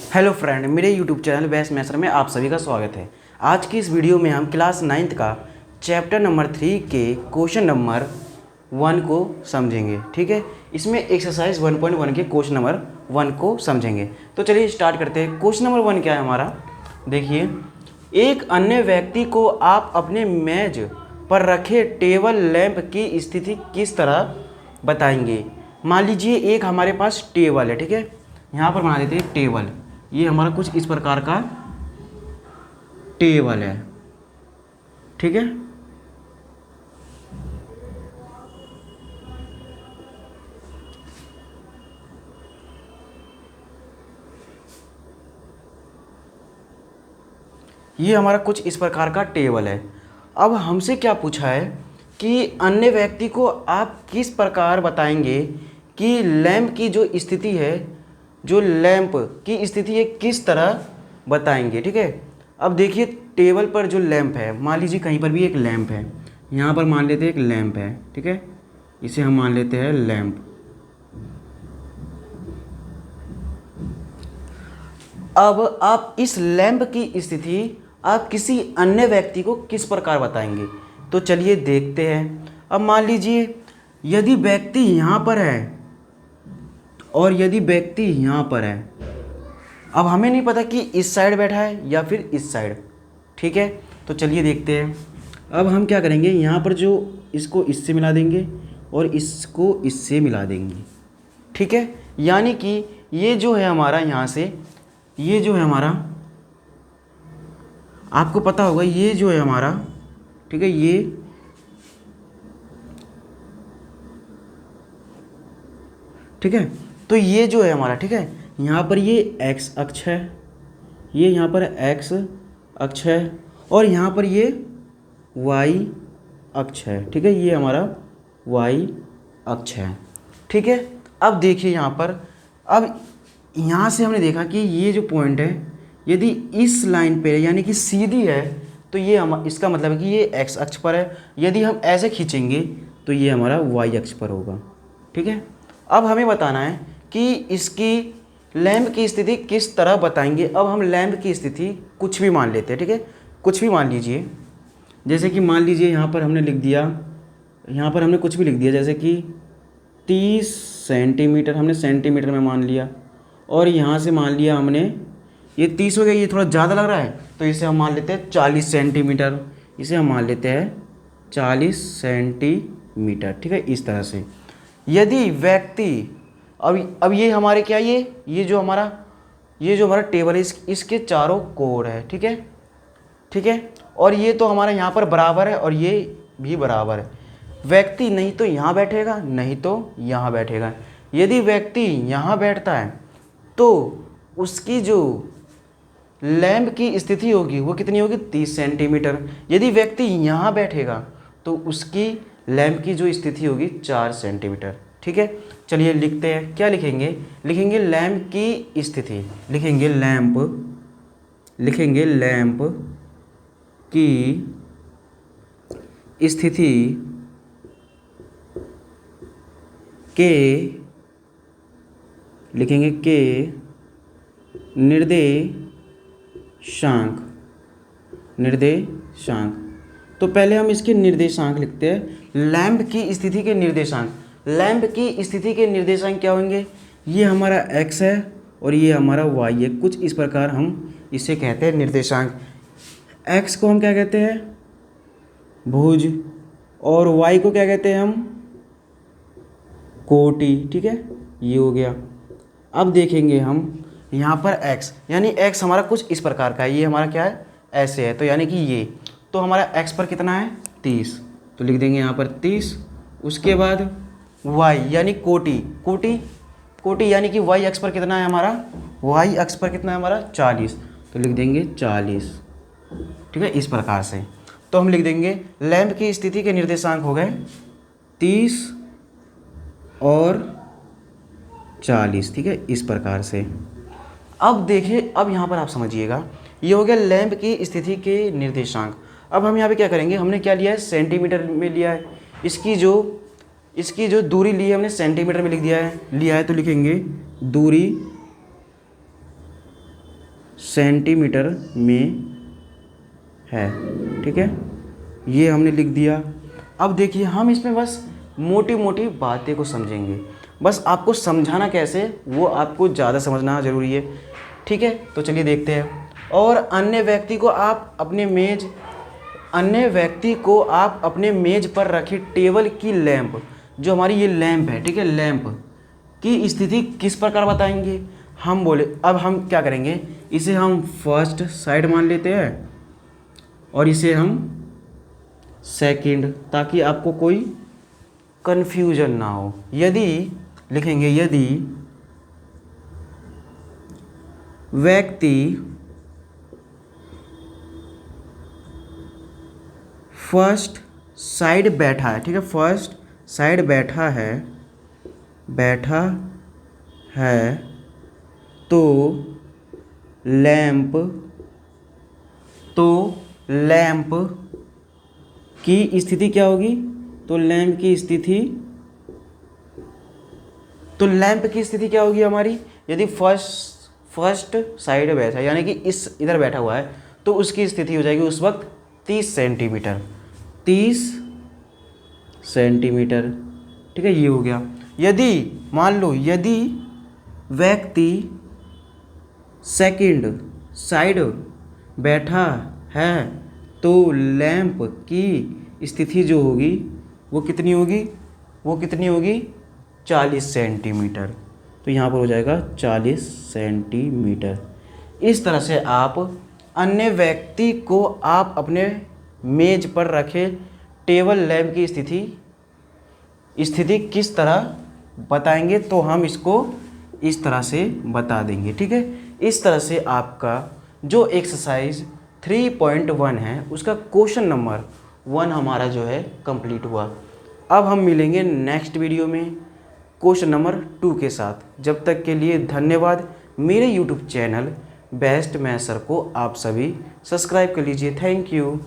Hello friend, मेरे YouTube channel best maths में आप सभी का स्वागत है। आज की इस वीडियो में हम क्लास 9th का चैप्टर नंबर 3 के क्वेश्चन नंबर 1 को समझेंगे। ठीक है, इसमें एक्सरसाइज 1.1 के क्वेश्चन नंबर 1 को समझेंगे। तो चलिए स्टार्ट करते हैं। क्वेश्चन नंबर 1 क्या है हमारा, देखिए। एक अन्य व्यक्ति को आप अपने मेज पर रखे टेबल लैंप की स्थिति किस तरह बताएंगे। मान लीजिए एक हमारे पास टेबल है, ठीक है। यहाँ पर बना देते हैं टेबल। ये हमारा कुछ इस प्रकार का टेबल है, ठीक है। ये हमारा कुछ इस प्रकार का टेबल है। अब हमसे क्या पूछा है कि अन्य व्यक्ति को आप किस प्रकार बताएंगे कि लैंप की जो स्थिति है, जो लैंप की स्थिति है किस तरह बताएंगे, ठीक है। अब देखिए टेबल पर जो लैंप है, मान लीजिए कहीं पर भी एक लैंप है, यहाँ पर मान लेते हैं एक लैंप है, ठीक है। इसे हम मान लेते हैं लैंप। अब आप इस लैंप की स्थिति आप किसी अन्य व्यक्ति को किस प्रकार बताएंगे, तो चलिए देखते हैं। अब मान लीजिए यदि व्यक्ति यहाँ पर है और यदि व्यक्ति यहाँ पर है, अब हमें नहीं पता कि इस साइड बैठा है या फिर इस साइड, ठीक है। तो चलिए देखते हैं। अब हम क्या करेंगे, यहाँ पर जो इसको इससे मिला देंगे और इसको इससे मिला देंगे, ठीक है। यानी कि ये जो है हमारा, यहाँ से ये जो है हमारा, आपको पता होगा ये जो है हमारा, ठीक है, ये ठीक है। तो ये जो है हमारा, ठीक है, यहाँ पर ये x अक्ष है, ये यहाँ पर x अक्ष है और यहाँ पर ये y अक्ष है, ठीक है। ये हमारा y अक्ष है, ठीक है। अब देखिए यहाँ पर, अब यहाँ से हमने देखा कि ये जो पॉइंट है यदि इस लाइन पे यानी कि सीधी है तो ये इसका मतलब है कि ये x अक्ष पर है। यदि हम ऐसे खींचेंगे तो ये हमारा y अक्ष पर होगा, ठीक है। अब हमें बताना है कि इसकी लैंप की स्थिति किस तरह बताएंगे। अब हम लैंप की स्थिति कुछ भी मान लेते हैं, ठीक है। कुछ भी मान लीजिए, जैसे कि मान लीजिए यहाँ पर हमने लिख दिया, यहाँ पर हमने कुछ भी लिख दिया, जैसे कि 30 सेंटीमीटर हमने सेंटीमीटर में मान लिया, और यहाँ से मान लिया हमने ये 30 हो गया, ये थोड़ा ज़्यादा लग रहा है तो इसे हम मान लेते हैं 40 सेंटीमीटर, इसे हम मान लेते हैं 40 सेंटीमीटर, ठीक है। इस तरह से यदि व्यक्ति, अब ये हमारे क्या, ये जो हमारा टेबल है इसके चारों कोण है, ठीक है, ठीक है। और ये तो हमारा यहाँ पर बराबर है और ये भी बराबर है। व्यक्ति नहीं तो यहाँ बैठेगा नहीं तो यहाँ बैठेगा। यदि व्यक्ति यहाँ बैठता है तो उसकी जो लैंप की स्थिति होगी वो कितनी होगी, 30 सेंटीमीटर। यदि व्यक्ति यहाँ बैठेगा तो उसकी लैंप की जो स्थिति होगी 4 सेंटीमीटर, ठीक है। चलिए लिखते हैं, क्या लिखेंगे, लिखेंगे लैंप की स्थिति, लिखेंगे लैंप की स्थिति के, लिखेंगे के निर्देशांक। तो पहले हम इसके निर्देशांक लिखते हैं, लैंप की स्थिति के निर्देशांक। लैंप की स्थिति के निर्देशांक क्या होंगे, ये हमारा x है और ये हमारा y है। कुछ इस प्रकार हम इसे कहते हैं निर्देशांक। x को हम क्या कहते हैं, भुज, और y को क्या कहते हैं हम, कोटि, ठीक है। ये हो गया। अब देखेंगे हम यहाँ पर x, यानी x हमारा कुछ इस प्रकार का है, ये हमारा क्या है, ऐसे है, तो यानी कि ये, तो हमारा x पर कितना है, 30, तो लिख देंगे यहाँ पर 30। उसके बाद y यानी कोटि यानी कि y अक्ष पर कितना है हमारा, y अक्ष पर कितना है हमारा, 40, तो लिख देंगे 40, ठीक है। इस प्रकार से तो हम लिख देंगे लैंप की स्थिति के निर्देशांक हो गए 30 और 40, ठीक है। इस प्रकार से अब देखिए, अब यहाँ पर आप समझिएगा, ये हो गया लैंप की स्थिति के निर्देशांक। अब हम यहाँ पे क्या करेंगे, हमने क्या लिया है, सेंटीमीटर में लिया है। इसकी जो दूरी ली है हमने सेंटीमीटर में लिया है, तो लिखेंगे दूरी सेंटीमीटर में है। ठीक है, ये हमने लिख दिया। अब देखिए हम इसमें बस मोटी मोटी बातें को समझेंगे, बस आपको समझाना कैसे वो आपको ज़्यादा समझना ज़रूरी है। ठीक है, तो चलिए देखते हैं। और अन्य व्यक्ति को आप अपने मेज पर रखी टेबल की लैंप, जो हमारी ये लैंप है, ठीक है, लैंप की स्थिति किस प्रकार बताएंगे। हम बोले, अब हम क्या करेंगे, इसे हम फर्स्ट साइड मान लेते हैं और इसे हम सेकंड, ताकि आपको कोई कन्फ्यूजन ना हो। यदि लिखेंगे, यदि व्यक्ति फर्स्ट साइड बैठा है, ठीक है, फर्स्ट साइड बैठा है तो लैंप की स्थिति क्या होगी, तो लैंप की स्थिति क्या होगी हमारी। यदि फर्स्ट साइड बैठा है, यानी कि इस इधर बैठा हुआ है, तो उसकी स्थिति हो जाएगी उस वक्त 30 सेंटीमीटर। 30 सेंटीमीटर, ठीक है, ये हो गया। यदि मान लो, यदि व्यक्ति सेकंड साइड बैठा है तो लैंप की स्थिति जो होगी वो कितनी होगी 40 सेंटीमीटर। तो यहाँ पर हो जाएगा 40 सेंटीमीटर। इस तरह से आप अन्य व्यक्ति को आप अपने मेज पर रखे टेबल लैंप की स्थिति किस तरह बताएंगे, तो हम इसको इस तरह से बता देंगे। ठीक है, इस तरह से आपका जो एक्सरसाइज 3.1 है उसका क्वेश्चन नंबर 1 हमारा जो है कंप्लीट हुआ। अब हम मिलेंगे नेक्स्ट वीडियो में क्वेश्चन नंबर 2 के साथ। जब तक के लिए धन्यवाद। मेरे YouTube channel best maths sir को आप सभी सब्सक्राइब कर लीजिए। Thank you.